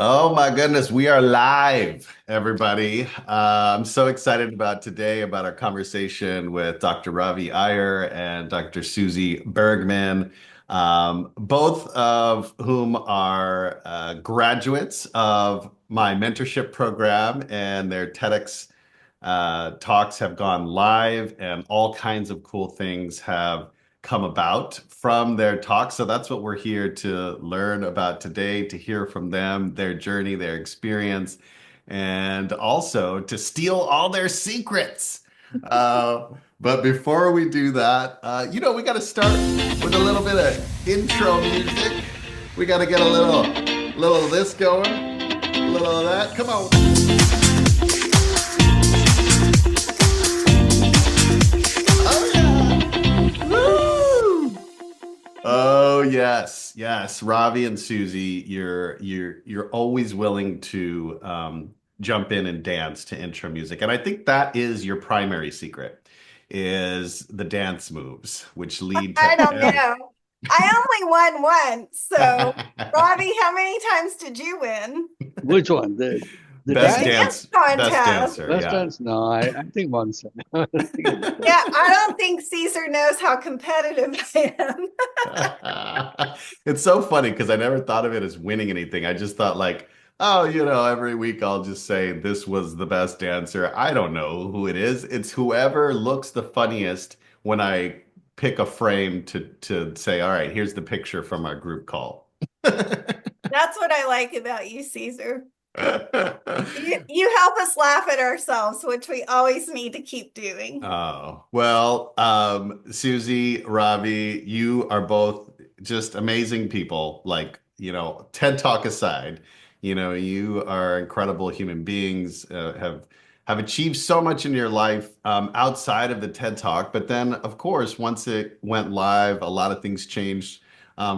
Oh my goodness, we are live, everybody. I'm so excited about today, about our conversation with Dr. Ravi Iyer and Dr. Suzie Bergman, both of whom are graduates of my mentorship program, and their TEDx talks have gone live, and all kinds of cool things have come about from their talks. So that's what we're here to learn about today, to hear from them, their journey, their experience, and also to steal all their secrets. Uh, but before we do that, we got to start with a little bit of intro music. We got to get a little of this going, a little of that. Come on. Oh yeah. Woo! Oh yes, yes, Ravi and Susie, you're always willing to jump in and dance to intro music, and I think that is your primary secret, is the dance moves, which lead I to don't every. know. I only won once. So, Ravi, how many times did you win? Which one? The Best The dance? dance best contest. dancer, Best yeah. dance? No, I think once. I think it was Yeah, once. I don't think Caesar knows how competitive I am. It's so funny because I never thought of it as winning anything. I just thought like, oh, every week I'll just say this was the best dancer. I don't know who it is. It's whoever looks the funniest when I pick a frame to say, all right, here's the picture from our group call. That's what I like about you, Caesar. You help us laugh at ourselves, which we always need to keep doing. Oh, well, Susie, Ravi, you are both just amazing people. Like, TED Talk aside, you are incredible human beings, have achieved so much in your life outside of the TED Talk. But then, of course, once it went live, a lot of things changed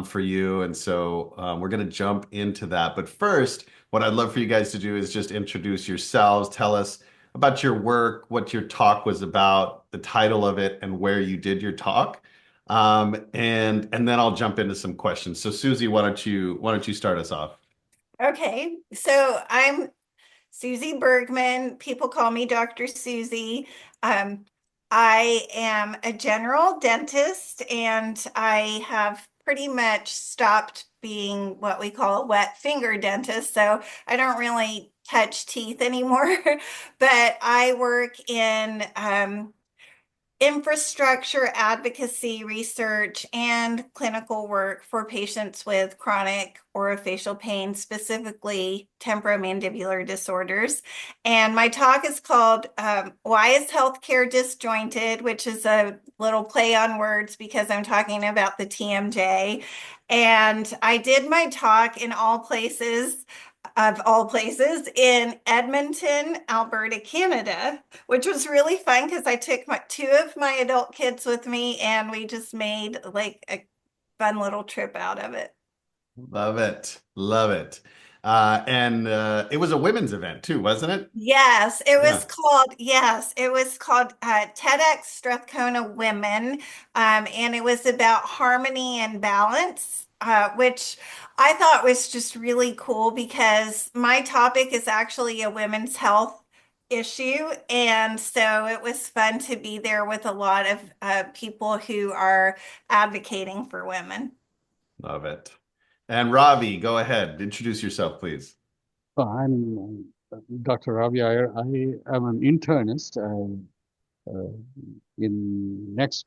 for you. And so we're going to jump into that. But first, what I'd love for you guys to do is just introduce yourselves, tell us about your work, what your talk was about, the title of it, and where you did your talk. And then I'll jump into some questions. So Susie, why don't you start us off? Okay, so I'm Suzie Bergman. People call me Dr. Suzie. Um, I am a general dentist and I have pretty much stopped being what we call a wet finger dentist. So I don't really touch teeth anymore, but I work in infrastructure advocacy research and clinical work for patients with chronic orofacial pain, specifically temporomandibular disorders. And my talk is called Why is Healthcare Disjointed, which is a little play on words because I'm talking about the TMJ. And I did my talk in all places, of all places, in Edmonton, Alberta, Canada, which was really fun because I took my two of my adult kids with me and we just made like a fun little trip out of it. Love it. Love it. And it was a women's event too, wasn't it? Yes, Yeah. it was called TEDx Strathcona Women, and it was about harmony and balance, which I thought was just really cool because my topic is actually a women's health issue, and so it was fun to be there with a lot of people who are advocating for women. Love it. And Ravi, go ahead. Introduce yourself, please. I'm Dr. Ravi Iyer. I am an internist. Uh, in next,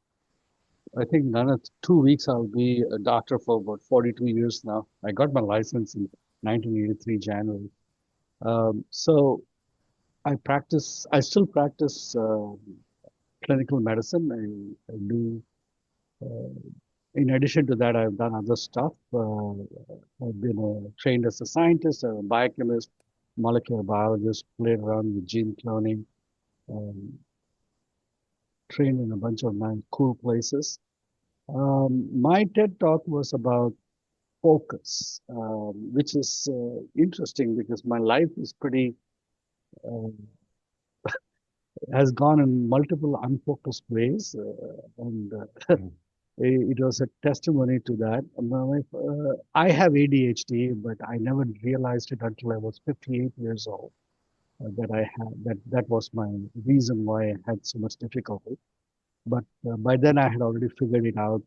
I think another 2 weeks, I'll be a doctor for about 42 years now. I got my license in 1983 January. So I still practice clinical medicine. I do uh, In addition to that, I've done other stuff. I've been trained as a scientist, a biochemist, molecular biologist, played around with gene cloning, um, trained in a bunch of nice, cool places. My TED talk was about focus, which is interesting because my life is pretty, uh, has gone in multiple unfocused ways. And It was a testimony to that. I have ADHD, but I never realized it until I was 58 years old that I had that was my reason why I had so much difficulty. But by then I had already figured it out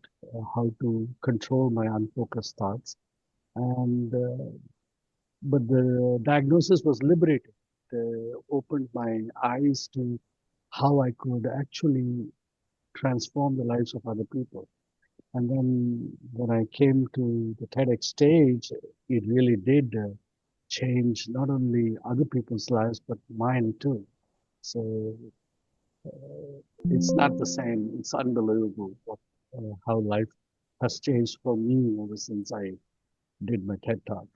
how to control my unfocused thoughts. And but the diagnosis was liberating. It opened my eyes to how I could actually transform the lives of other people. And then when I came to the TEDx stage, it really did change not only other people's lives, but mine too. So it's not the same. It's unbelievable how life has changed for me ever since I did my TED Talk.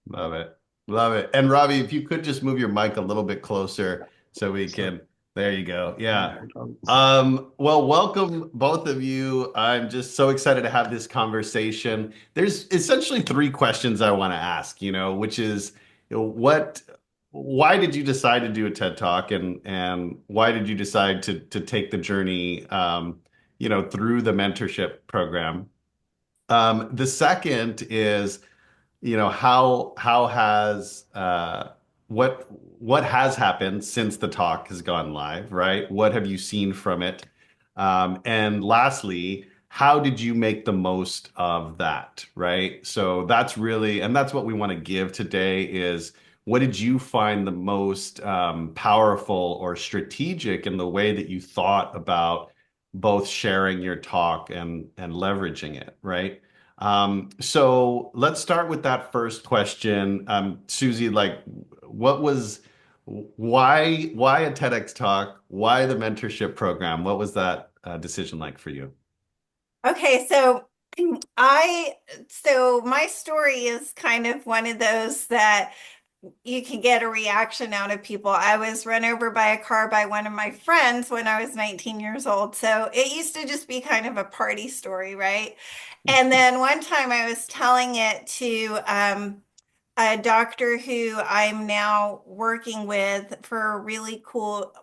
Love it. Love it. And Ravi, if you could just move your mic a little bit closer so we So, can, there you go. Yeah. right, Well, welcome both of you. I'm just so excited to have this conversation. There's essentially three questions I want to ask, which is, why did you decide to do a TED Talk and why did you decide to take the journey, through the mentorship program? The second is, how has what has happened since the talk has gone live, right? What have you seen from it? And lastly, how did you make the most of that, right? So that's really, and that's what we want to give today is what did you find the most powerful or strategic in the way that you thought about both sharing your talk and leveraging it, right? So let's start with that first question. Suzie, like, what was, why a TEDx talk? Why the mentorship program? What was that decision like for you? Okay, so I so my story is kind of one of those that you can get a reaction out of people. I was run over by a car by one of my friends when I was 19 years old. So it used to just be kind of a party story, right? And then one time I was telling it to a doctor who I'm now working with for a really cool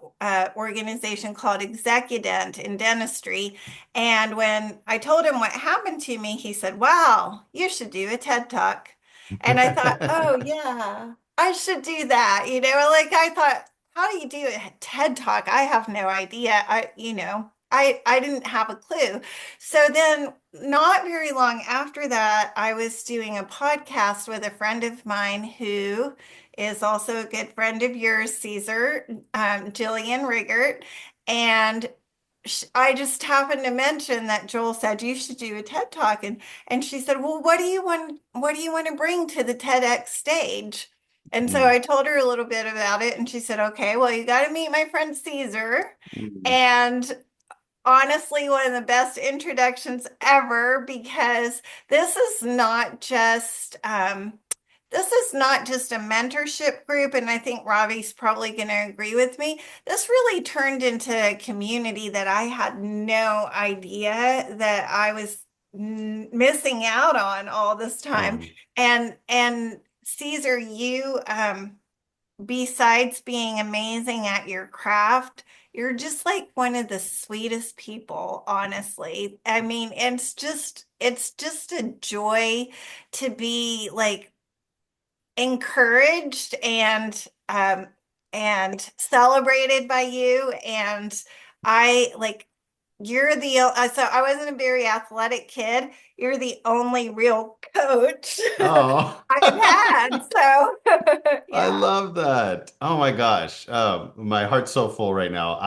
organization called Execudent in dentistry. And when I told him what happened to me, he said, "Wow, you should do a TED Talk." And I thought, "Oh, yeah, I should do that." Like I thought, how do you do a TED Talk? I have no idea. I didn't have a clue. So then, not very long after that, I was doing a podcast with a friend of mine who is also a good friend of yours, Caesar, Jillian Riggert. And I just happened to mention that Joel said you should do a TED Talk, and she said, "Well, what do you want to bring to the TEDx stage?" And so Mm, I told her a little bit about it, and she said, "Okay, well, you got to meet my friend Caesar." mm, And honestly, one of the best introductions ever, because this is not just a mentorship group, and I think Ravi's probably going to agree with me. This really turned into a community that I had no idea that I was missing out on all this time. mm, And Caesar, you besides being amazing at your craft, you're just like one of the sweetest people, honestly. I mean, it's just a joy to be like encouraged and celebrated by you. And I like you're the so I wasn't a very athletic kid. You're the only real coach oh, I've had. So I yeah. love that. Oh my gosh. My heart's so full right now.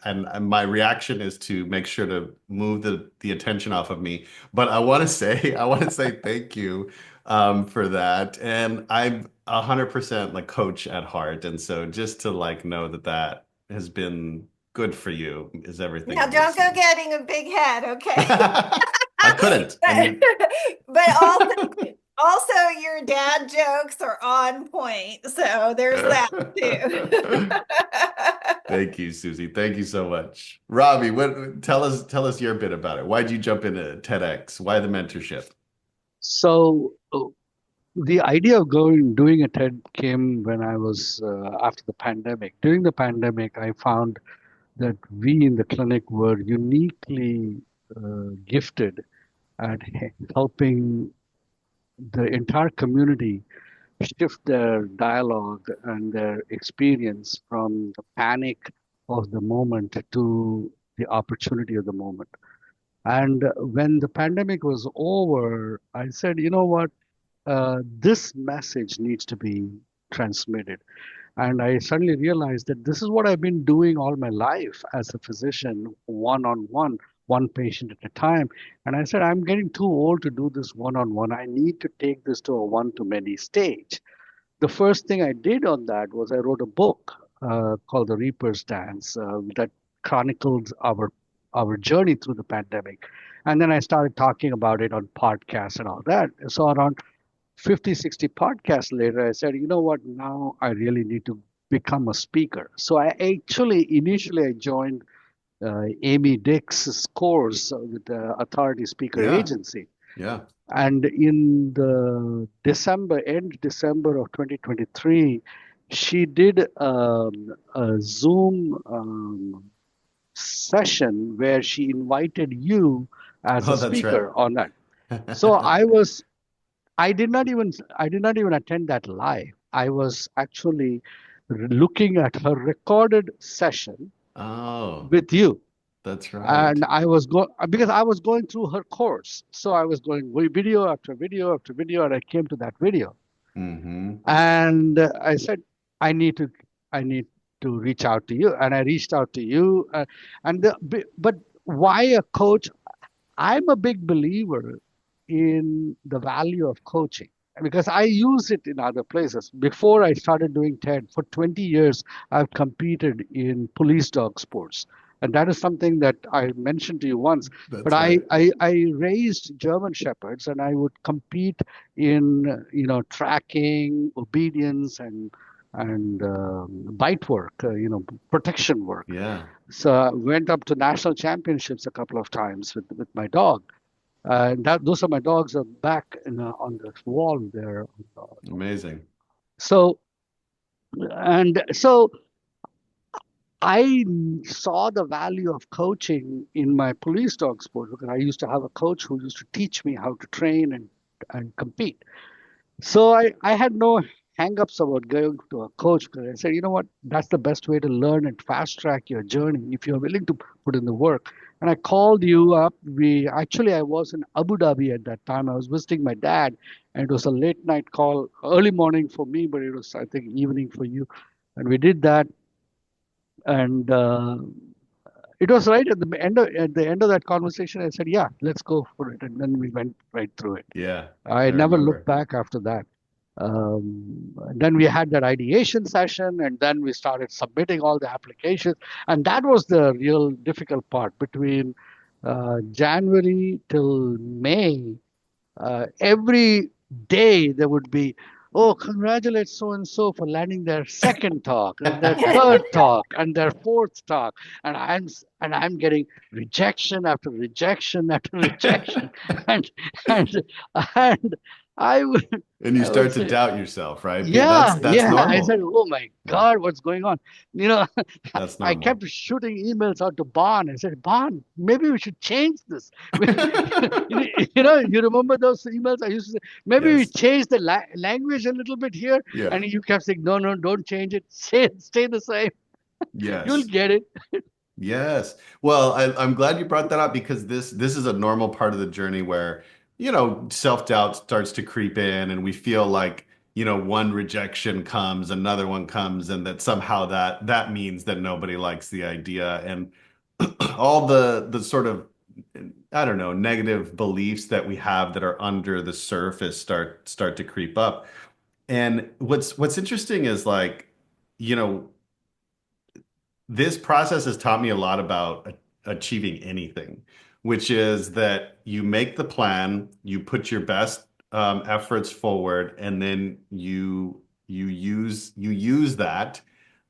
And my reaction is to make sure to move the attention off of me. But I want to say, I want to say thank you for that. And I'm 100% like coach at heart. And so just to like know that that has been good for you is everything Now, I'm don't go listening. getting a big head, okay? I couldn't. And But, you but also your dad jokes are on point. So there's that too. Thank you, Susie. Thank you so much. Robbie, what tell us your bit about it. Why'd you jump into TEDx? Why the mentorship? So the idea of doing a TED came when I was after the pandemic. During the pandemic, I found that we in the clinic were uniquely gifted at helping the entire community shift their dialogue and their experience from the panic of the moment to the opportunity of the moment. And when the pandemic was over, I said, you know what? This message needs to be transmitted. And I suddenly realized that this is what I've been doing all my life as a physician, one on one patient at a time. And I said, I'm getting too old to do this one on one. I need to take this to a one to many stage. The first thing I did on that was I wrote a book called The Reaper's Dance that chronicled our journey through the pandemic. And then I started talking about it on podcasts and all that. So around 50, 60 podcasts later, I said, you know what, now I really need to become a speaker. So I actually, initially, I joined Amy Dick's course with the Authority Speaker Yeah. Agency. Yeah. And in the end December of 2023, she did a Zoom session where she invited you as a Oh, that's right. speaker on that. So I did not even attend that live. I was actually looking at her recorded session Oh, with you. that's right. And I was going because I was going through her course. So I was going video after video after video, and I came to that video. Hmm. And I said, I need to, I need to reach out to you. And I reached out to you. But why a coach? I'm a big believer in the value of coaching because I use it in other places. Before I started doing TED, for 20 years, I've competed in police dog sports. And that is something that I mentioned to you once. But That's right. I raised German Shepherds and I would compete in, tracking, obedience, and bite work, protection work. Yeah. So I went up to national championships a couple of times with my dog. Those are my dogs are back on the wall there. Amazing. So and so I saw the value of coaching in my police dog sport because I used to have a coach who used to teach me how to train and compete. So I had no hang-ups about going to a coach because I said, you know what, that's the best way to learn and fast track your journey if you're willing to put in the work. And I called you up. I was in Abu Dhabi at that time. I was visiting my dad, and it was a late night call, early morning for me, but it was I think evening for you. And we did that, and it was right at the end of that conversation. I said, yeah, let's go for it, and then we went right through it. Yeah. I I never looked remember. back after that. Then we had that ideation session, and then we started submitting all the applications. And that was the real difficult part between January till May. Every day there would be, oh, congratulate so and so for landing their second talk and their third talk and their fourth talk, and I'm getting rejection after rejection after rejection, and and and I would And you I would start to say, doubt yourself, right? yeah, That's yeah. I said, normal. oh my Yeah. God, what's going on? You know, That's I normal. kept shooting emails out to Bond. I said, Bond, maybe we should change this. You remember those emails I used to say, maybe we Yes. change the language a little bit here. Yeah. And you kept saying, no, no, don't change it. Stay the same. You'll Yes. get it. Yes. Well, I'm glad you brought that up because this is a normal part of the journey where, self-doubt starts to creep in and we feel like, one rejection comes, another one comes, and that somehow that means that nobody likes the idea. And all the sort of, I don't know, negative beliefs that we have that are under the surface start to creep up. And what's interesting is like, you know, this process has taught me a lot about achieving anything, which is that you make the plan, you put your best efforts forward, and then you use that,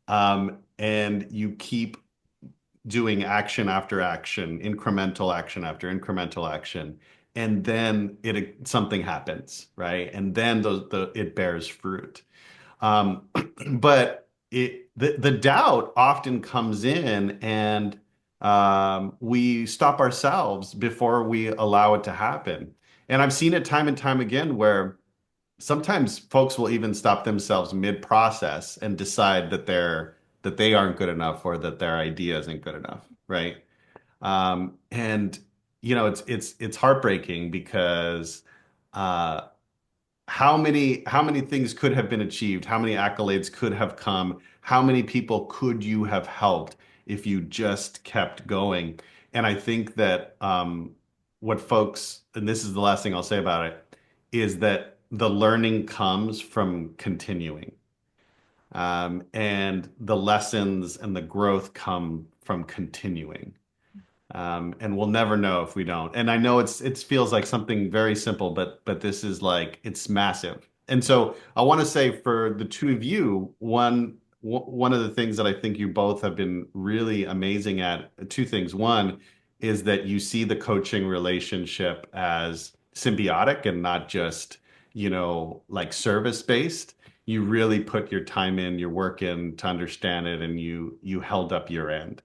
and you keep doing action after action, incremental action after incremental action, and then something happens, right? And then it bears fruit. But the doubt often comes in, and we stop ourselves before we allow it to happen. And I've seen it time and time again where sometimes folks will even stop themselves mid-process and decide that they aren't good enough or that their idea isn't good enough, right? And it's heartbreaking because uh, how many things could have been achieved? How many accolades could have come? How many people could you have helped if you just kept going? And I think that what folks, and this is the last thing I'll say about it, is that the learning comes from continuing. And the lessons and the growth come from continuing. And we'll never know if we don't. And I know it feels like something very simple, but this is like it's massive. And so I want to say for the two of you, one of the things that I think you both have been really amazing at, two things. One is that you see the coaching relationship as symbiotic and not just, like service based. You really put your time in, your work in to understand it, and you held up your end.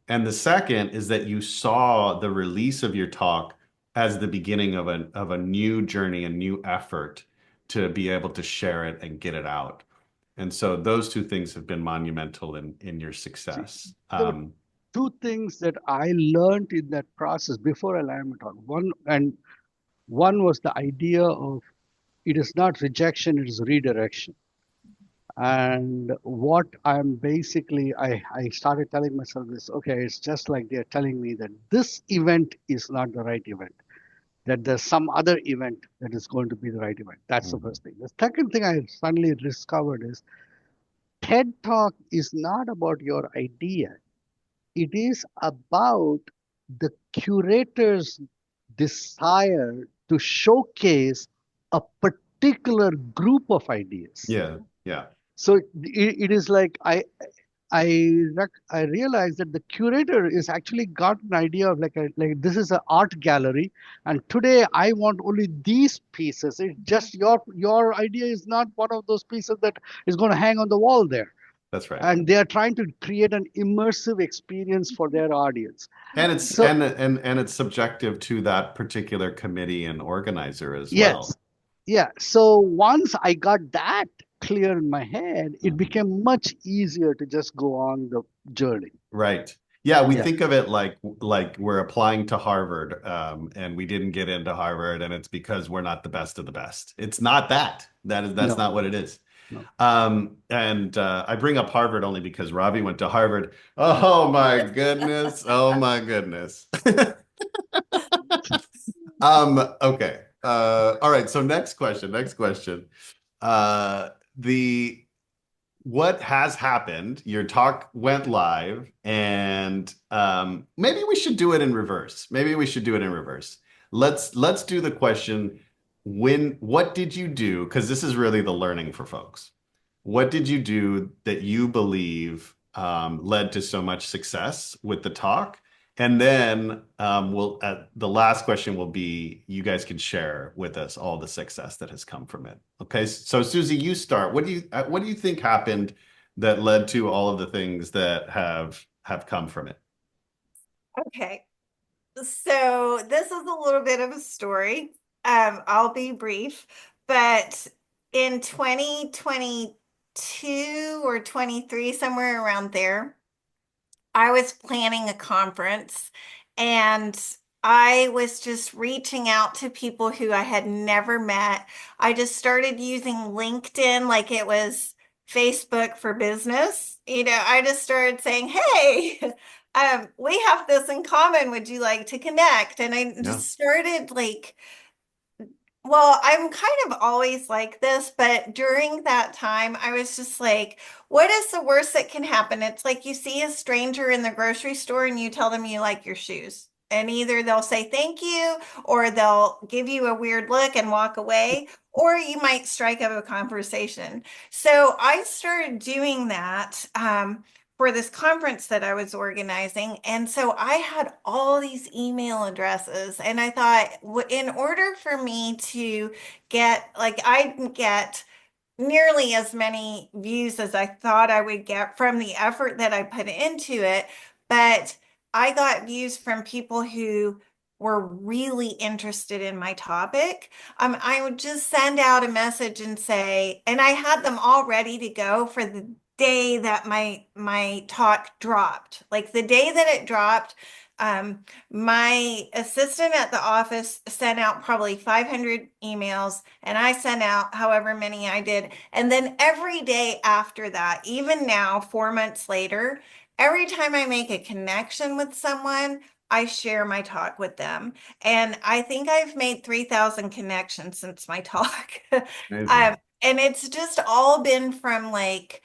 And the second is that you saw the release of your talk as the beginning of a new journey, a new effort to be able to share it and get it out. And so those two things have been monumental in your See, success. there were two things that I learned in that process before I landed my talk. One was the idea of it is not rejection, it is redirection. And what I'm basically, I started telling myself this, okay, it's just like they're telling me that this event is not the right event, that there's some other event that is going to be the right event. That's the Mhm. first thing. The second thing I suddenly discovered is TED Talk is not about your idea. It is about the curator's desire to showcase a particular group of ideas. Yeah, yeah, So it is like I realized that the curator is actually got an idea of like this is an art gallery, and today I want only these pieces. It's just your idea is not one of those pieces that is going to hang on the wall there, that's right. and they are trying to create an immersive experience for their audience. And it's So and it's subjective to that particular committee and organizer as yes, well. yeah. So once I got that clear in my head, it Mhm. became much easier to just go on the journey. Right. Yeah, we Yeah. think of it like we're applying to Harvard, and we didn't get into Harvard, and it's because we're not the best of the best. It's not that. That's No, not what it is. no. And I bring up Harvard only because Ravi went to Harvard. Oh my goodness. Oh my goodness. Okay. All right. So next question. Next question. The what has happened? Your talk went live, and maybe we should do it in reverse. Maybe we should do it in reverse. Let's do the question, what did you do? Because this is really the learning for folks. What did you do that you believe led to so much success with the talk? And then the last question will be you guys can share with us all the success that has come from it. Okay, so Suzie, you start. What do you think happened that led to all of the things that have come from it? Okay. So this is a little bit of a story. I'll be brief, but in 2022 or 23, somewhere around there, I was planning a conference and I was just reaching out to people who I had never met. I just started using LinkedIn like it was Facebook for business. I just started saying, "Hey, we have this in common. Would you like to connect?" And I Yeah, just started like well, I'm kind of always like this, but during that time, I was just like, what is the worst that can happen? It's like you see a stranger in the grocery store and you tell them you like your shoes. And either they'll say thank you, or they'll give you a weird look and walk away, or you might strike up a conversation. So I started doing that. For this conference that I was organizing. And so I had all these email addresses, and I thought, in order for me to get, like, I didn't get nearly as many views as I thought I would get from the effort that I put into it, but I got views from people who were really interested in my topic. I would just send out a message and say, and I had them all ready to go for the day that my talk dropped. Like the day that it dropped, my assistant at the office sent out probably 500 emails, and I sent out however many I did. And then every day after that, even now, 4 months later, every time I make a connection with someone, I share my talk with them. And I think I've made 3,000 connections since my talk. Amazing. And it's just all been from like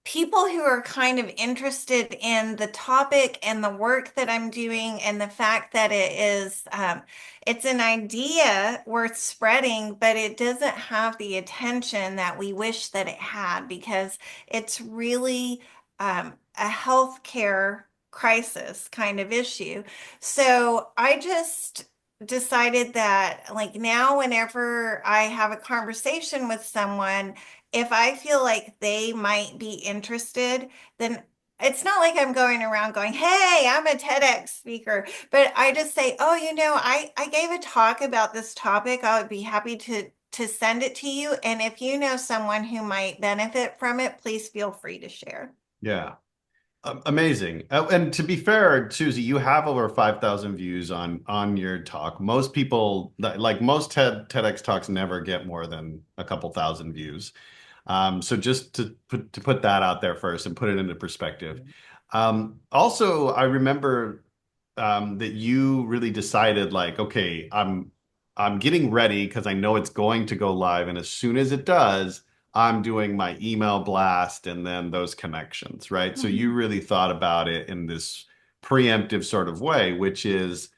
people who are kind of interested in the topic and the work that I'm doing and the fact that it's an idea worth spreading, but it doesn't have the attention that we wish that it had because it's really a healthcare crisis kind of issue. So I just decided that like now whenever I have a conversation with someone, if I feel like they might be interested, then it's not like I'm going around going, "Hey, I'm a TEDx speaker," but I just say, "Oh, I gave a talk about this topic. I would be happy to send it to you. And if you know someone who might benefit from it, please feel free to share." Yeah. Amazing. And to be fair, Susie, you have over 5,000 views on your talk. Most people, like most TEDx talks, never get more than a couple thousand views. So just to put that out there first and put it into perspective. Also, I remember that you really decided like, okay, I'm getting ready because I know it's going to go live, and as soon as it does, I'm doing my email blast and then those connections, right? So you Mhm. really thought about it in this preemptive sort of way, which is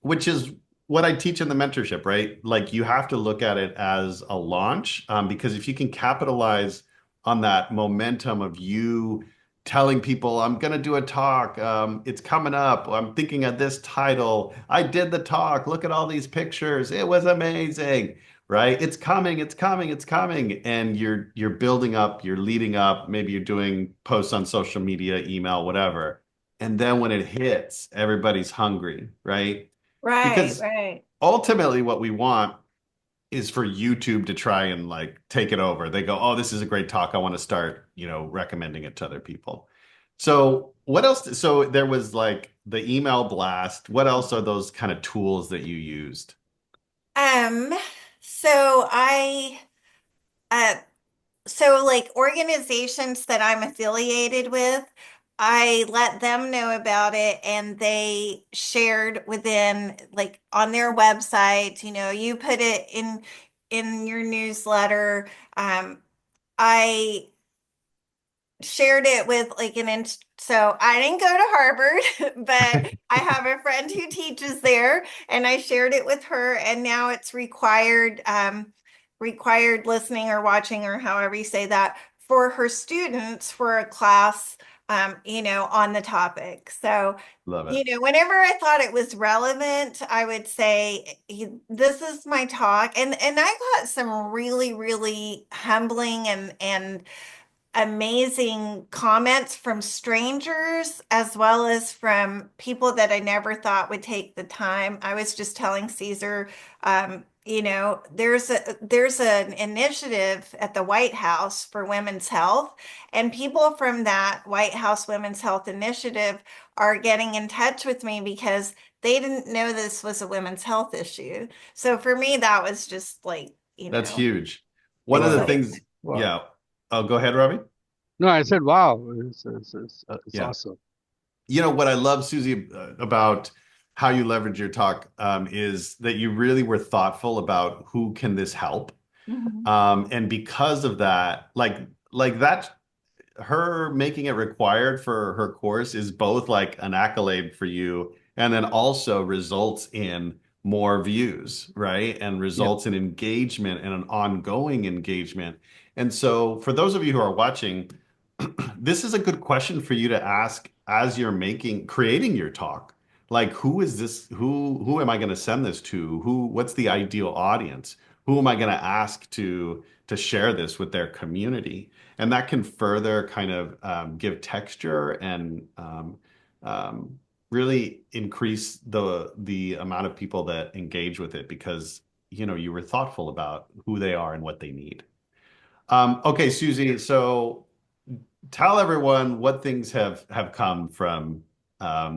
what I teach in the mentorship, right? Like you have to look at it as a launch, because if you can capitalize on that momentum of you telling people, I'm going to do a talk, it's coming up, I'm thinking of this title, I did the talk, look at all these pictures, it was amazing, right? It's coming, it's coming, it's coming, and you're building up, you're leading up, maybe you're doing posts on social media, email, whatever. And then when it hits, everybody's hungry, right? Right, Because right. ultimately what we want is for YouTube to try and like take it over. They go, "Oh, this is a great talk. I want to start, recommending it to other people." So, what else? So, there was like the email blast. What else are those kind of tools that you used? Um, so I uh So, like organizations that I'm affiliated with, I let them know about it and they shared within, like on their website, you put it in your newsletter. I shared it with like so I didn't go to Harvard, but I have a friend who teaches there and I shared it with her and now it's required listening or watching or however you say that for her students for a class on the topic. So Love it. whenever I thought it was relevant, I would say, "This is my talk," and I got some really, really humbling and amazing comments from strangers as well as from people that I never thought would take the time. I was just telling Caesar, there's an initiative at the White House for women's health, and people from that White House Women's Health Initiative are getting in touch with me because they didn't know this was a women's health issue. So for me, that was just like, That's huge. One of the Wow. exciting. things, Wow. yeah. Oh, go ahead, Ravi. No, I said, wow, it's Yeah. awesome. What I love, Susie, about how you leverage your talk, is that you really were thoughtful about who can this help. Mhm. And because of that, like that, her making it required for her course is both like an accolade for you and then also results in more views, right? And Yeah. results in engagement and an ongoing engagement. And so for those of you who are watching, this is a good question for you to ask as you're creating your talk. Like, who is this? Who am I going to send this to? What's the ideal audience? Who am I going to ask to share this with their community? And that can further kind of give texture and um, really increase the amount of people that engage with it because you were thoughtful about who they are and what they need. Okay, Susie, so tell everyone what things have come from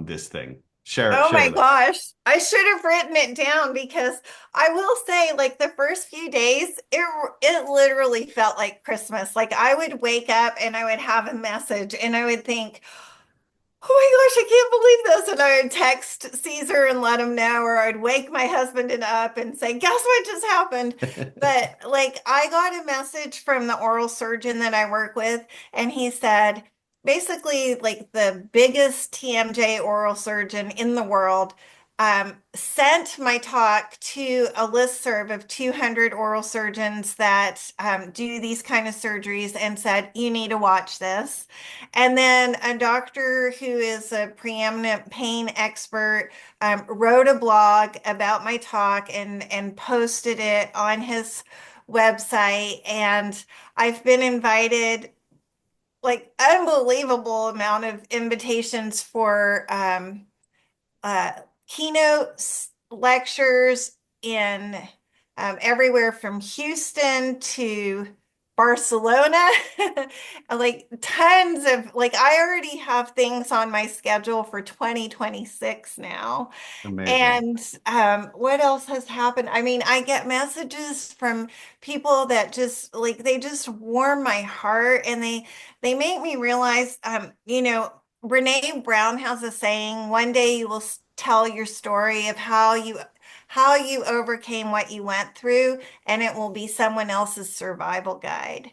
this thing. Share Oh share my with us. gosh, I should have written it down because I will say, like the first few days, it literally felt like Christmas. Like I would wake up and I would have a message and I would think, oh my gosh, I can't believe this. And I would text Caesar and let him know, or I'd wake my husband and up and say, guess what just happened? But like I got a message from the oral surgeon that I work with, and he said, basically, like the biggest TMJ oral surgeon in the world sent my talk to a listserv of 200 oral surgeons that do these kind of surgeries and said, you need to watch this. And then a doctor who is a preeminent pain expert wrote a blog about my talk and posted it on his website. And I've been invited like unbelievable amount of invitations for uh, keynote lectures in everywhere from Houston to Barcelona. Like tons of, like, I already have things on my schedule for 2026 now. Amazing. And what else has happened? I mean, I get messages from people that just like they just warm my heart and they make me realize Brene Brown has a saying, one day you will tell your story of how you overcame what you went through, and it will be someone else's survival guide.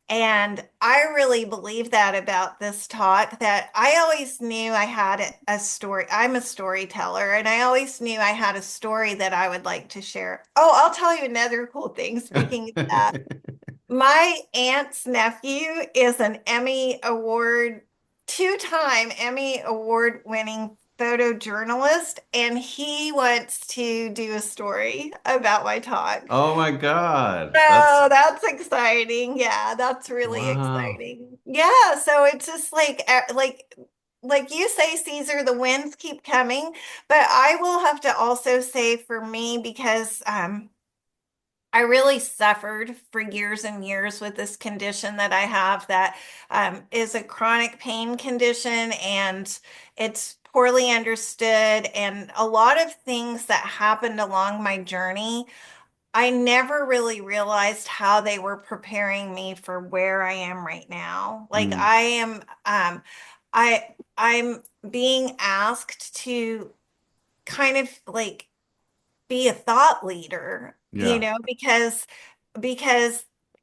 And I really believe that about this talk, that I always knew I had a story. I'm a storyteller, and I always knew I had a story that I would like to share. Oh, I'll tell you another cool thing. Speaking of that, my aunt's nephew is an two-time Emmy Award winning photojournalist, and he wants to do a story about my talk. Oh my God. That's So that's exciting. Yeah, that's really wow. exciting. Yeah, so it's just like you say, Caesar, the wins keep coming, but I will have to also say for me because I really suffered for years and years with this condition that I have that is a chronic pain condition, and it's poorly understood. And a lot of things that happened along my journey, I never really realized how they were preparing me for where I am right now. Like Mm, I am, I'm being asked to kind of like be a thought leader, yeah, because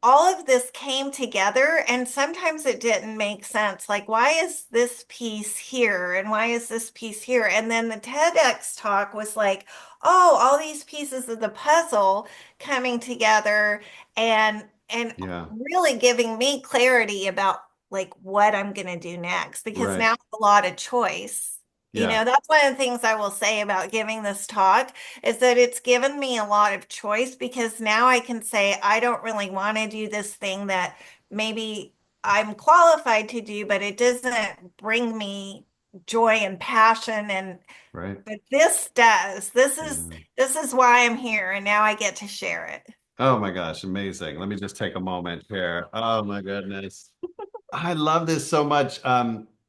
all of this came together and sometimes it didn't make sense. Like, why is this piece here and why is this piece here? And then the TEDx talk was like, oh, all these pieces of the puzzle coming together and yeah, really giving me clarity about like what I'm going to do next because right. now it's a lot of choice. Yeah, That's one of the things I will say about giving this talk is that it's given me a lot of choice because now I can say I don't really want to do this thing that maybe I'm qualified to do, but it doesn't bring me joy and passion, and right. but this does. This is Yeah. this is why I'm here and now I get to share it. Oh my gosh, amazing. Let me just take a moment here. Oh my goodness. I love this so much.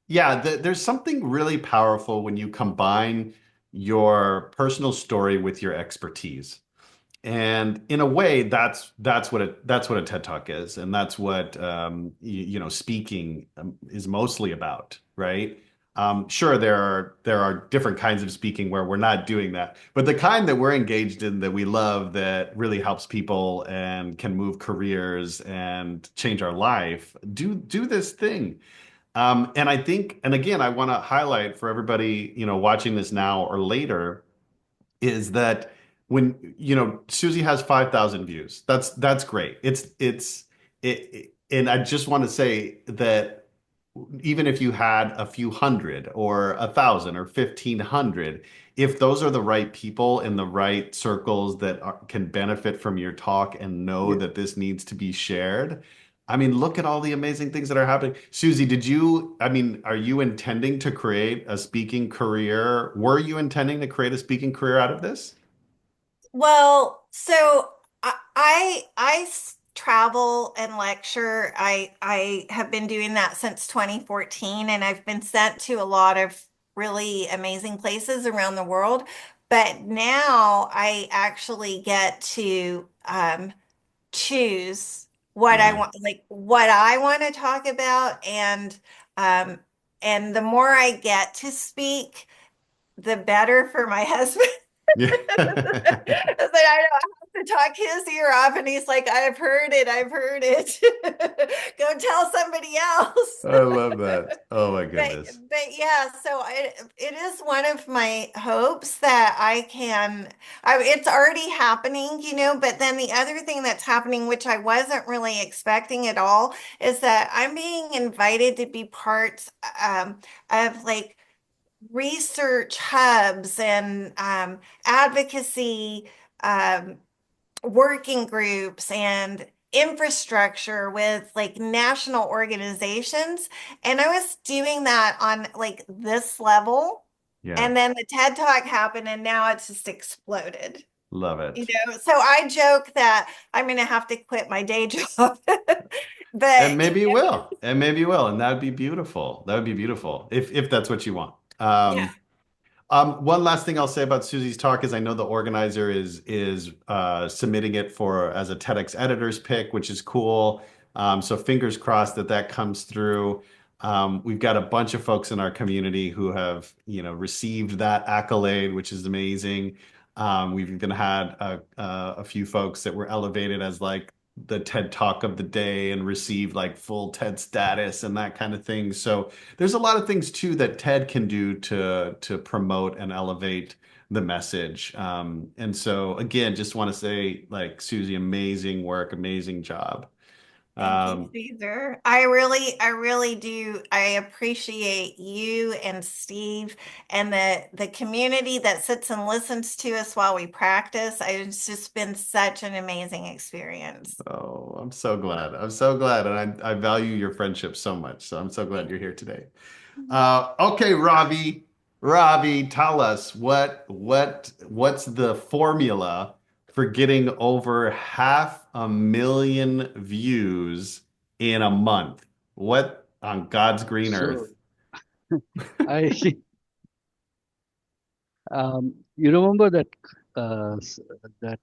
Yeah, there's something really powerful when you combine your personal story with your expertise. And in a way, that's what a TED Talk is, and that's what speaking is mostly about, right? Sure, there are different kinds of speaking where we're not doing that, but the kind that we're engaged in that we love that really helps people and can move careers and change our life, do this thing. And I think, and again, I want to highlight for everybody, watching this now or later is that when Susie has 5,000 views. That's great. And I just want to say that even if you had a few hundred or 1,000 or 1,500, if those are the right people in the right circles that can benefit from your talk and know Yeah. that this needs to be shared, I mean, look at all the amazing things that are happening. Susie, I mean, are you intending to create a speaking career? Were you intending to create a speaking career out of this? Well, so travel and lecture. I have been doing that since 2014, and I've been sent to a lot of really amazing places around the world. But now I actually get to choose what I Yeah. want, like what I want to talk about, um, and the more I get to speak, the better for my husband. Yeah. It's like I don't have to talk his ear off, and he's like, "I've heard it, I've heard it." Go tell somebody else. I love that. Oh my But goodness. but yeah, so it is one of my hopes that it's already happening, but then the other thing that's happening, which I wasn't really expecting at all, is that I'm being invited to be part of like research hubs and advocacy um, working groups and infrastructure with like national organizations. And I was doing that on like this level. Yeah. And then the TED Talk happened, and now it's just exploded. Love it. So I joke that I'm going to have to quit my day job. And But, maybe you will. And maybe you will. And that'd be beautiful. That would be beautiful if that's what you want. yeah. One last thing I'll say about Susie's talk is I know the organizer is submitting it for as a TEDx editor's pick, which is cool. So fingers crossed that that comes through. We've got a bunch of folks in our community who have, received that accolade, which is amazing. We've even had a few folks that were elevated as like the TED Talk of the day and received like full TED status and that kind of thing. So there's a lot of things too that TED can do to promote and elevate the message. And so again, just want to say like Susie, amazing work, amazing job. Thank you, Um, Caesar. I really do. I appreciate you and Steve and the community that sits and listens to us while we practice. It's just been such an amazing experience. oh, I'm so glad. I'm so glad. And I value your friendship so much. So I'm so glad Thank you're here today. you. Okay, Ravi. Ravi, tell us what's the formula for getting over 500,000 views in a month? What on God's green So earth? I, you remember that that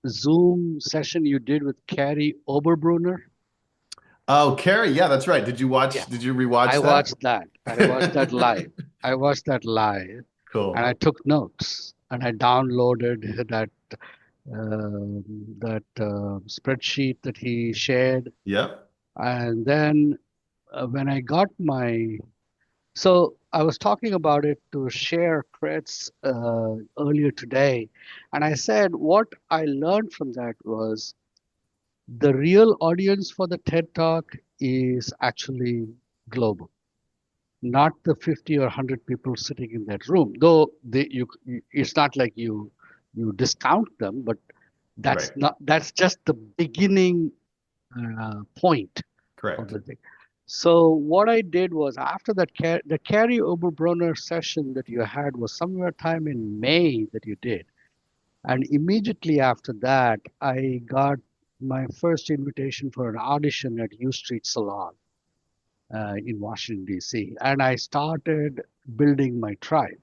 Zoom session you did with Carrie Oberbrunner? Oh, Carrie, yeah, that's right. Yeah, Did you I rewatch that? watched that. I watched that live. I watched that live, and Cool. I took notes, and I downloaded that spreadsheet that he shared, Yep. and then when I got so I was talking about it to share creds earlier today, and I said what I learned from that was the real audience for the TED Talk is actually global, not the 50 or 100 people sitting in that room. Though it's not like you discount them, but Right. that's just the beginning point of Correct. the thing. So what I did was after the Carrie Oberbrunner session that you had was somewhere time in May that you did, and immediately after that I got my first invitation for an audition at U Street Salon in Washington D.C. and I started building my tribe.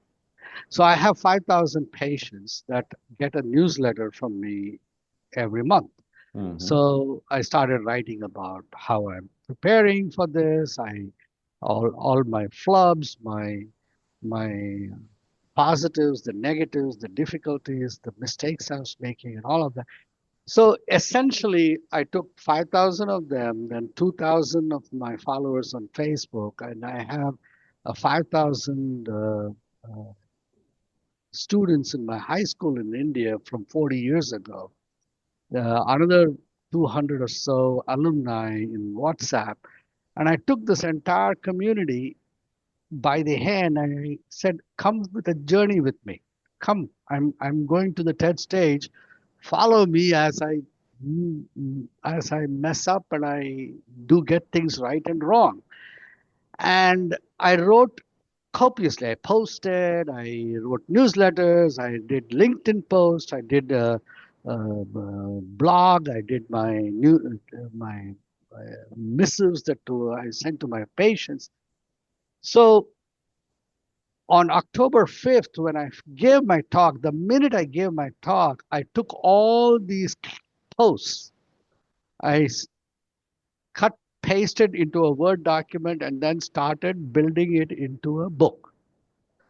So I have 5,000 patients that get a newsletter from me every month. Hmm. So I started writing about how I'm preparing for this. All my flubs, my positives, the negatives, the difficulties, the mistakes I was making, and all of that. So essentially, I took 5,000 of them, then 2,000 of my followers on Facebook, and I have 5,000 students in my high school in India from 40 years ago, another 200 or so alumni in WhatsApp. And I took this entire community by the hand and I said, come with a journey with me. Come, I'm going to the TED stage. Follow me as I as I mess up and I do get things right and wrong. And I wrote copiously. I posted, I wrote newsletters, I did LinkedIn posts, I did a blog, I did my missives that I sent to my patients. So on October 5th, when I gave my talk, the minute I gave my talk, I took all these posts, I cut, pasted into a Word document, and then started building it into a book.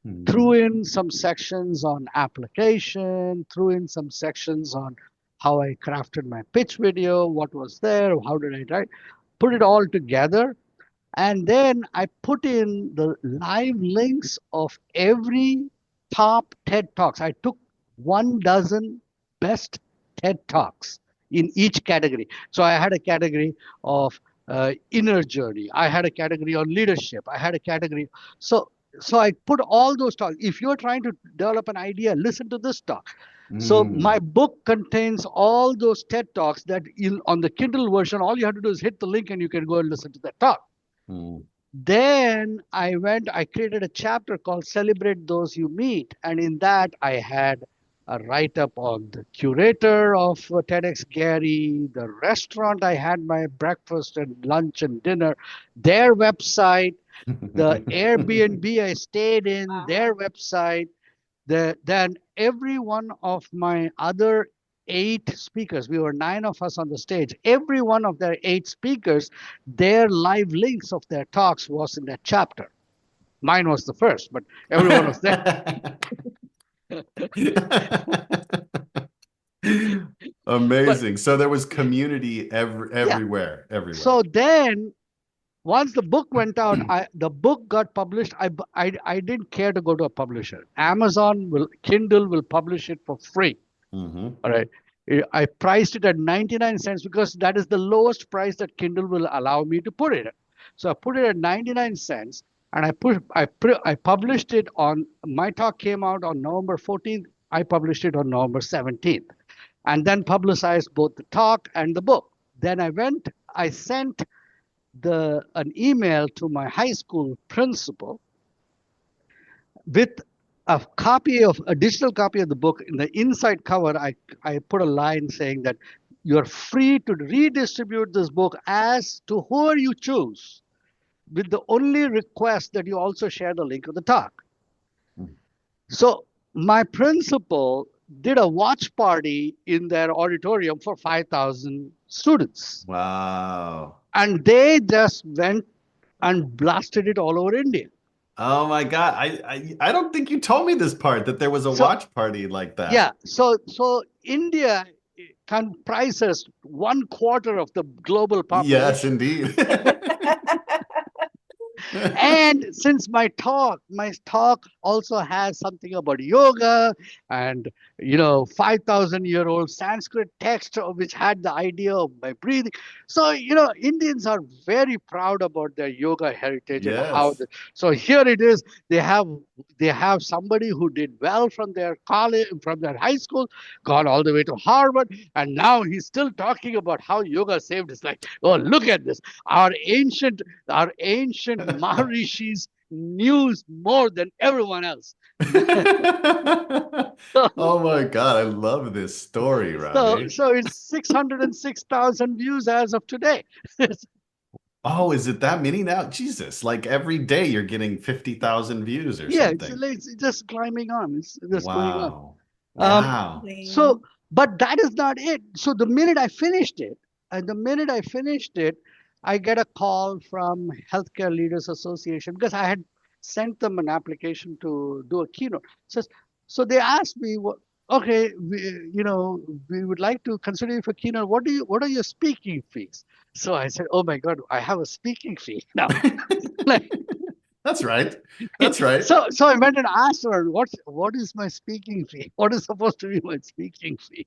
Threw Mhm. in some sections on application, threw in some sections on how I crafted my pitch video, what was there, how did I write, put it all together. And then I put in the live links of every top TED Talks. I took 1 dozen best TED Talks in each category. So I had a category of inner journey. I had a category on leadership. I had a category. So so I put all those talks. If you're trying to develop an idea, listen to this talk. So my Mm. book contains all those TED Talks that on the Kindle version, all you have to do is hit the link and you can go and listen to that talk. Mm. Then I created a chapter called Celebrate Those You Meet. And in that, I had a write up on the curator of TEDx Gary, the restaurant I had my breakfast and lunch and dinner, their website, the Airbnb I stayed in, their website, then every one of my other 8 speakers, we were 9 of us on the stage, every one of their 8 speakers, their live links of their talks was in that chapter. Mine was the first, but every one of them. But Amazing. So there was community yeah, everywhere, everywhere. so then once the book went out, the book got published. I didn't care to go to a publisher. Kindle will publish it for free. Hmm. All right. I priced it at 99 cents because that is the lowest price that Kindle will allow me to put it at. So I put it at 99 cents and I published it on my talk came out on November 14th. I published it on November 17th and then publicized both the talk and the book. Then I sent an email to my high school principal with a digital copy of the book. In the inside cover, I put a line saying that you're free to redistribute this book as to whoever you choose, with the only request that you also share the link of the talk. So my principal did a watch party in their auditorium for 5,000 students. Wow. And they just went and blasted it all over India. Oh my God. I don't think you told me this part that there was a So watch party like that. yeah, so India comprises 1/4 of the global Yes, population. indeed. And since my talk also has something about yoga and 5,000-year-old Sanskrit text which had the idea of my breathing. So Indians are very proud about their yoga heritage and Yes. so here it is. They have somebody who did well from their college, from their high school, gone all the way to Harvard, and now he's still talking about how yoga saved his life. Oh, look at this. Our ancient Maharishis knew more than everyone else. So, Oh my God, I love this story, so, Ravi. so it's 606,000 views as of today. Oh, is it that many now? Jesus, like every day you're getting 50,000 views or Yeah, it's, something. it's just climbing on. It's just going on. Wow. Um, Wow. so, but that is not it. So the minute I finished it, I get a call from Healthcare Leaders Association because I had sent them an application to do a keynote. So they asked me, okay, we would like to consider you for keynote. What are your speaking fees? So I said, oh my God, I have a speaking fee now. Like, That's right. That's right. so I went and asked her, what is my speaking fee? What is supposed to be my speaking fee?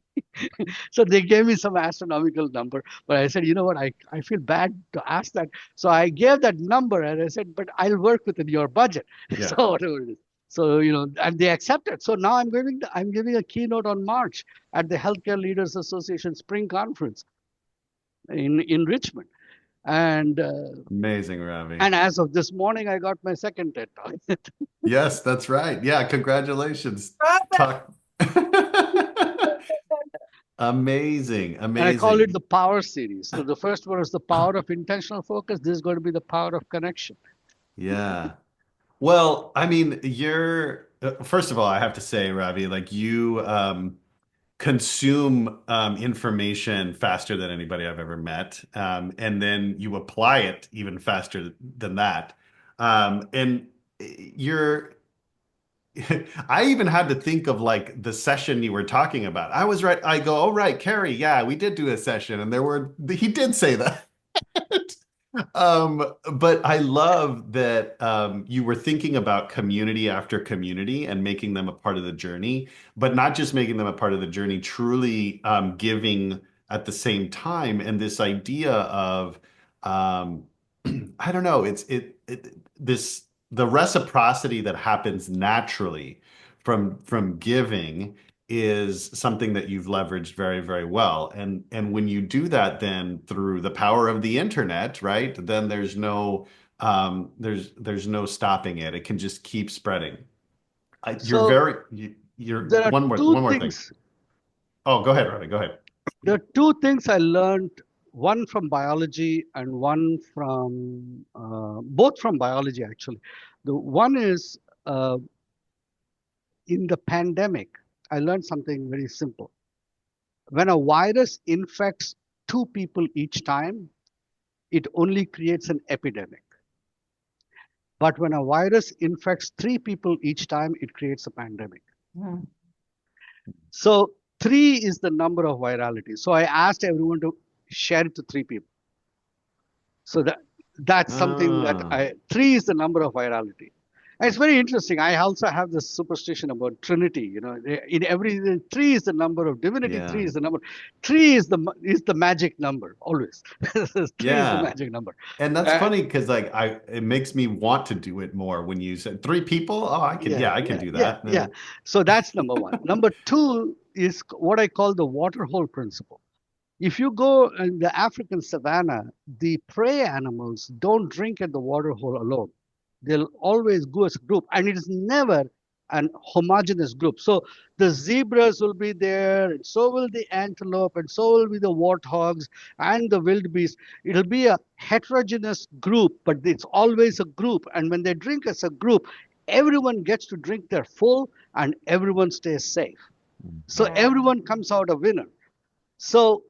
So they gave me some astronomical number, but I said, you know what, I feel bad to ask that. So I gave that number and I said, but I'll work within your budget. Yeah. So whatever it is. So, and they accepted. So now I'm giving a keynote on March at the Healthcare Leaders Association Spring Conference in Richmond. And Amazing, Ravi. and as of this morning, I got my second TED Talk. Yes, that's right. Yeah, congratulations. Awesome. Talk. Amazing, And I call it amazing. the Power Series. So the first one is the power of intentional focus. This is going to be the power of connection. Yeah. Well, I mean, you're first of all, I have to say, Ravi, like you consume information faster than anybody I've ever met. And then you apply it even faster than that. And you're I even had to think of like the session you were talking about. I was right. I go, oh, right, Carrie. Yeah, we did do a session, and he did say that. But I love that you were thinking about community after community and making them a part of the journey, but not just making them a part of the journey, truly giving at the same time. And this idea of, um, I don't know, this the reciprocity that happens naturally from giving is something that you've leveraged very, very well. And when you do that, then through the power of the internet, right? Then there's no stopping it. It can just keep spreading. So You're there are two one more thing. things. Oh, go ahead, Ravi. Go ahead. There are two things I learned, one from biology and one from both from biology actually. The one is in the pandemic, I learned something very simple. When a virus infects two people each time, it only creates an epidemic. But when a virus infects three people each time, it creates a pandemic. Mm. So three is the number of virality. So I asked everyone to share it to three people. So that's something that Ah, three is the number of virality. And it's very interesting. I also have this superstition about Trinity. In every three is the number of divinity. yeah. Three is the number. Three is the magic number always. Three is the Yeah. magic number. And that's Uh, funny because like it makes me want to do it more when you said three people. Oh, yeah, yeah, I can yeah, do yeah, that. yeah. So that's number one. Number two is what I call the water hole principle. If you go in the African savanna, the prey animals don't drink at the water hole alone. They'll always go as a group, and it is never an homogeneous group. So the zebras will be there, and so will the antelope, and so will be the warthogs and the wildebeest. It'll be a heterogeneous group, but it's always a group. And when they drink as a group, everyone gets to drink their full, and everyone stays safe. So Mm. everyone comes out a winner. So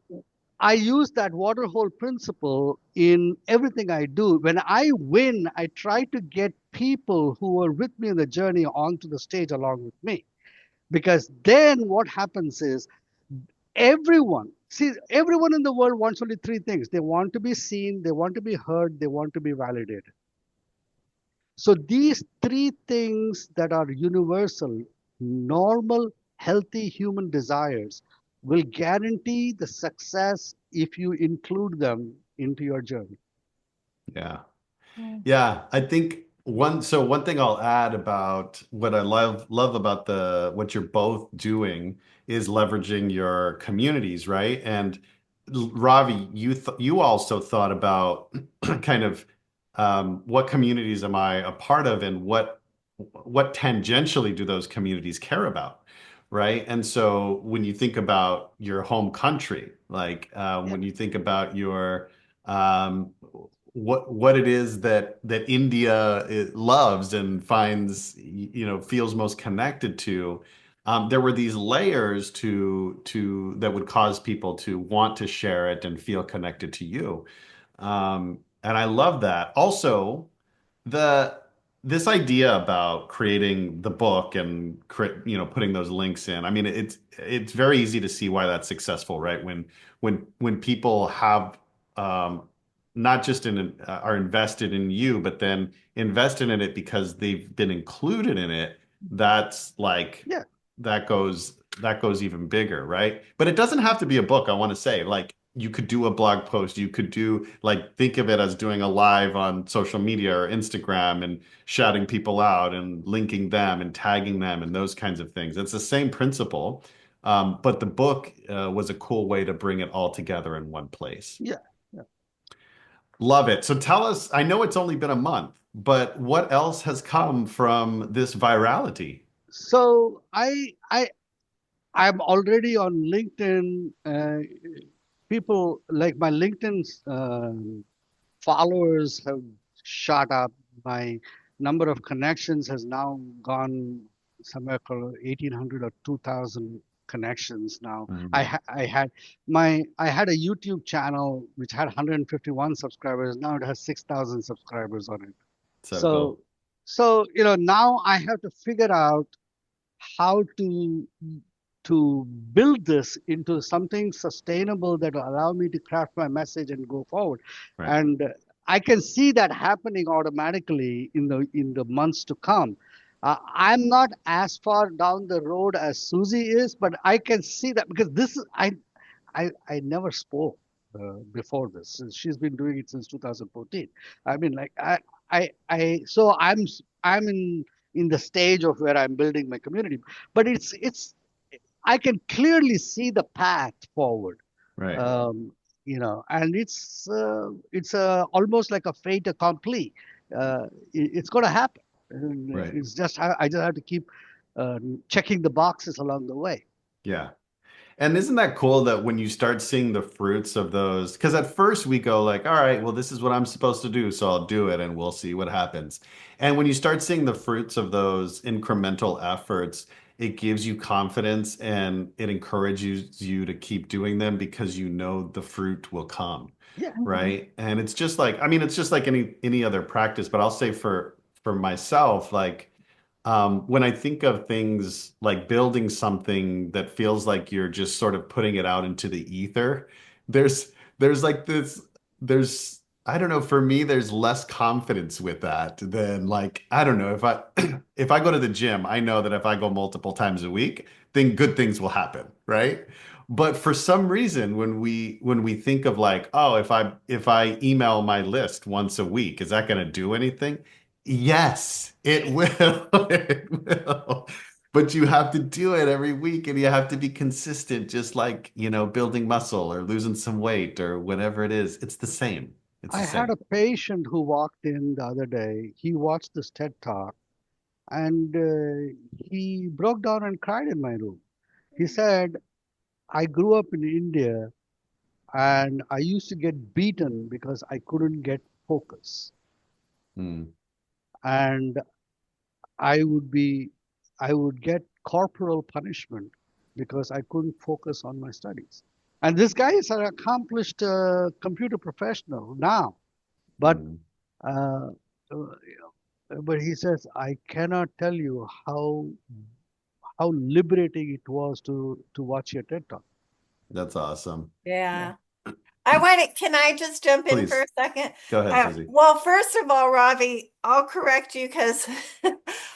I use that water hole principle in everything I do. When I win, I try to get people who are with me in the journey onto the stage along with me. Because then what happens is everyone in the world wants only three things. They want to be seen, they want to be heard, they want to be validated. So these three things that are universal, normal, healthy human desires will guarantee the success if you include them into your journey. Yeah. Mm. Yeah, I think one thing I'll add about what I love about the what you're both doing is leveraging your communities, right? And Ravi, you also thought about kind of what communities am I a part of and what tangentially do those communities care about, right? And so when you think about your home country, like Yeah. when you think about your um, what it is that India loves and finds, feels most connected to. There were these layers to that would cause people to want to share it and feel connected to you. And I love that. Also, the this idea about creating the book and putting those links in. I mean, it's very easy to see why that's successful, right? When people have not just are invested in you, but then invested in it because they've been included in it. That's like Yeah. that goes even bigger, right? But it doesn't have to be a book. I want to say, like you could do a blog post, you could do like think of it as doing a live on social media or Instagram and shouting people out and linking them and tagging them and those kinds of things. It's the same principle, but the book was a cool way to bring it all together in one place. Yeah. Yeah. Love it. So tell us, I know it's only been a month, but what else has come from this virality? So I'm already on LinkedIn. People like my LinkedIn followers have shot up. My number of connections has now gone somewhere called 1,800 or 2,000 connections now. Mhm. I had a YouTube channel which had 151 subscribers. Now it has 6,000 subscribers on it. So So cool. now I have to figure out how to build this into something sustainable that will allow me to craft my message and go forward. Right. And I can see that happening automatically in the months to come. I'm not as far down the road as Susie is, but I can see that because this is I never spoke before this. She's been doing it since 2014. I mean, like so I'm in the stage of where I'm building my community, but it's I can clearly see the path forward. Right. Um, and it's almost like a fait accompli. It's going to happen. And Right. it's just I just have to keep checking the boxes along the way. Yeah. And isn't that cool that when you start seeing the fruits of those, because at first we go like, all right, well, this is what I'm supposed to do, so I'll do it and we'll see what happens. And when you start seeing the fruits of those incremental efforts, it gives you confidence and it encourages you to keep doing them because you know the fruit will come, Yeah. right? And it's just like, I mean, it's just like any other practice, but I'll say for myself, like when I think of things like building something that feels like you're just sort of putting it out into the ether, there's like this there's I don't know, for me there's less confidence with that than like I don't know if I if I go to the gym, I know that if I go multiple times a week, then good things will happen, right? But for some reason when we think of like, oh, if I email my list once a week, is that going to do anything? Yes, it will. It will. But you have to do it every week and you have to be consistent, just like, building muscle or losing some weight or whatever it is. It's the same. It's I the had same. a patient who walked in the other day. He watched this TED talk and he broke down and cried in my room. He said, I grew up in India and I used to get beaten because I couldn't get focus. Mm, And I would be, I would get corporal punishment because I couldn't focus on my studies. And this guy is an accomplished computer professional now, but mm. uh, but he says I cannot tell you how liberating it was to watch your TED talk. That's awesome. Yeah. Yeah. I want to, can I just jump in for a Please second? go ahead, Susie. Well, first of all, Ravi, I'll correct you because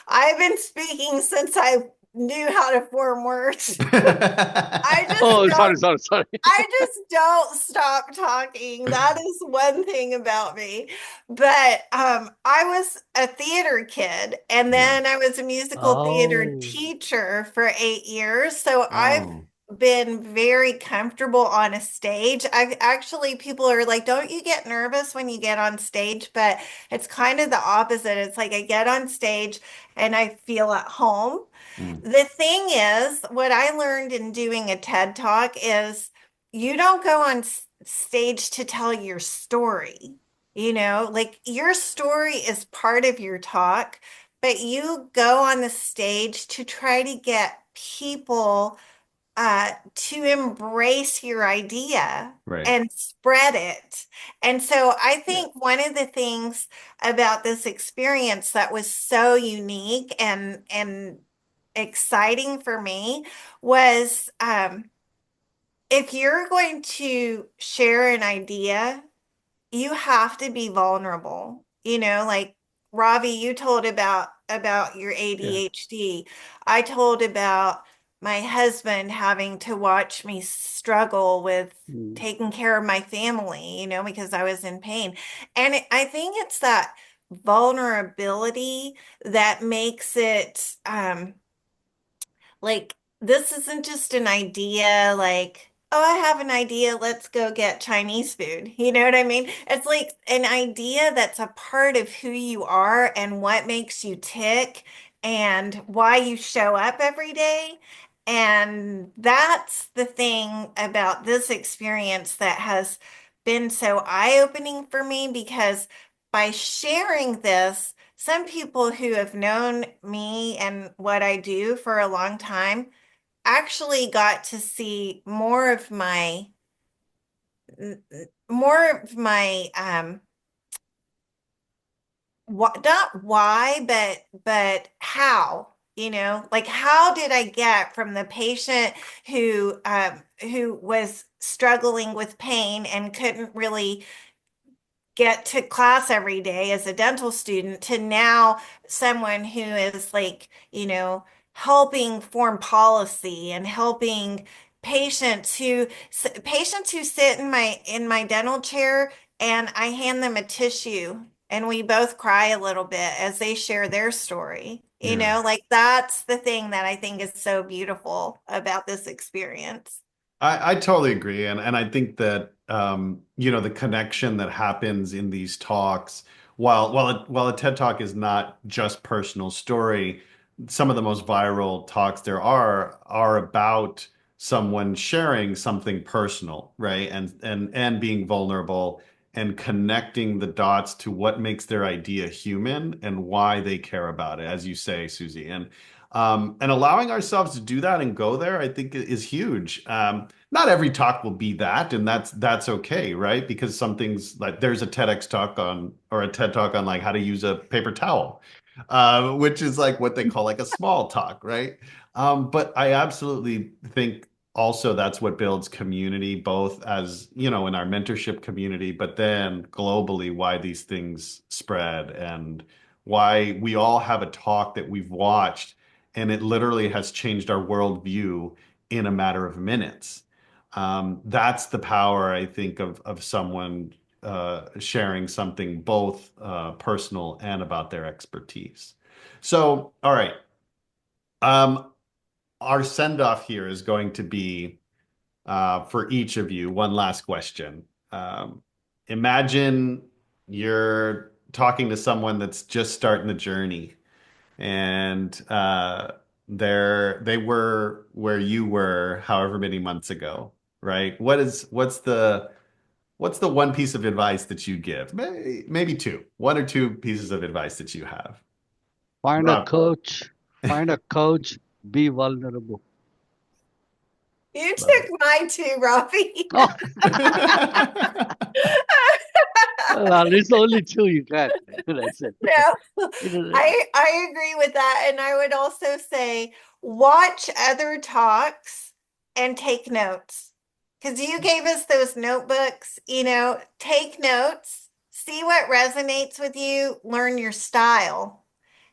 I've been speaking since I knew how to form words. I just Oh, don't sorry. I just don't stop talking. That is one thing about me. But I was a theater kid, and Yeah. then I was a musical theater Oh, teacher for 8 years. So I've Oh. been very comfortable on a stage. I've actually, people are like, don't you get nervous when you get on stage? But it's kind of the opposite. It's like I get on stage and I feel at home. Mm, The thing is, what I learned in doing a TED Talk is you don't go on stage to tell your story. Like your story is part of your talk, but you go on the stage to try to get people to embrace your idea right. and spread it. And so I yeah. think one of the things about this experience that was so unique and exciting for me was if you're going to share an idea, you have to be vulnerable. Like Ravi, you told about your Yeah. ADHD. I told about my husband having to watch me struggle with Mm. taking care of my family, because I was in pain. And I think it's that vulnerability that makes it like this isn't just an idea like, oh, I have an idea, let's go get Chinese food. You know what I mean? It's like an idea that's a part of who you are and what makes you tick and why you show up every day. And that's the thing about this experience that has been so eye-opening for me because by sharing this, some people who have known me and what I do for a long time actually got to see more of my not why but how, like how did I get from the patient who was struggling with pain and couldn't really get to class every day as a dental student to now someone who is like, helping form policy and helping patients who sit in my dental chair and I hand them a tissue and we both cry a little bit as they share their story. Yeah. Like that's the thing that I think is so beautiful about this experience. I totally agree. And I think that the connection that happens in these talks, while a TED Talk is not just personal story, some of the most viral talks there are about someone sharing something personal, right? And being vulnerable and connecting the dots to what makes their idea human and why they care about it, as you say, Susie. And allowing ourselves to do that and go there, I think is huge. Not every talk will be that, and that's okay, right? Because some things like there's a TEDx talk on or a TED talk on like how to use a paper towel, which is like what they call like a small talk, right? But I absolutely think also that's what builds community, both as, in our mentorship community, but then globally, why these things spread and why we all have a talk that we've watched and it literally has changed our worldview in a matter of minutes. That's the power, I think, of someone sharing something both personal and about their expertise. So, all right. Um, our send off here is going to be for each of you one last question. Imagine you're talking to someone that's just starting the journey and they were where you were however many months ago, right? What's the one piece of advice that you give? Maybe two, one or two pieces of advice that you have. Find a Rob. coach, find a coach, be vulnerable. You Love took mine too, Ravi. Oh, well, it's only two you got. That's it. No, You know, I agree with that. And I would also say watch other talks and take notes. Because you gave us those notebooks, take notes, see what resonates with you, learn your style,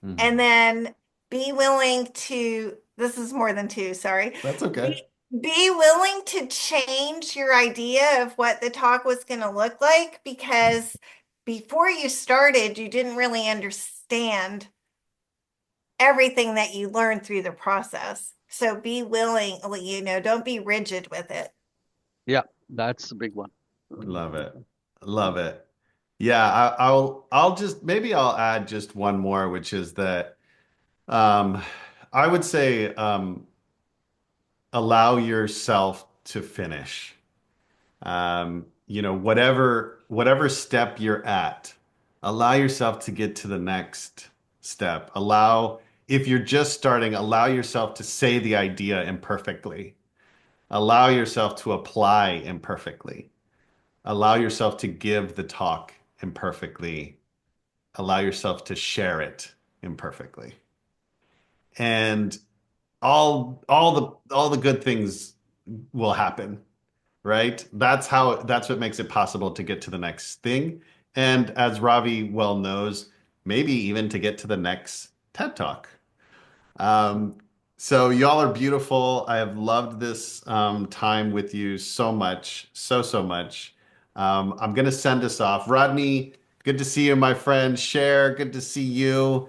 and Mhm. then be willing to, this is more than two, sorry. That's Be, okay. be willing to change your idea of what the talk was going to look like because before you started, you didn't really understand everything that you learned through the process. So be willing, don't be rigid with it. yeah, that's a big one. Love it. Love it. Yeah, I'll just maybe I'll add just one more, which is that um, I would say allow yourself to finish. Whatever step you're at, allow yourself to get to the next step. If you're just starting, allow yourself to say the idea imperfectly. Allow yourself to apply imperfectly. Allow yourself to give the talk imperfectly. Allow yourself to share it imperfectly. And all the good things will happen, right? That's what makes it possible to get to the next thing. And as Ravi well knows, maybe even to get to the next TED Talk. Um, So y'all are beautiful. I have loved this time with you so much, so much. I'm gonna send us off. Rodney, good to see you, my friend. Cher, good to see you.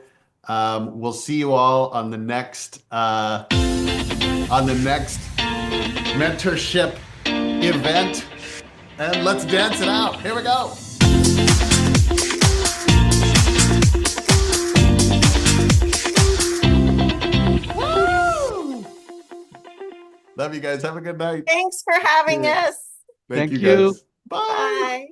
We'll see you all on the next mentorship event, and let's dance it out. Here we go. Woo! Love you guys. Have a good night. Thanks for having us. Thank Thank you you. guys. Bye. Bye.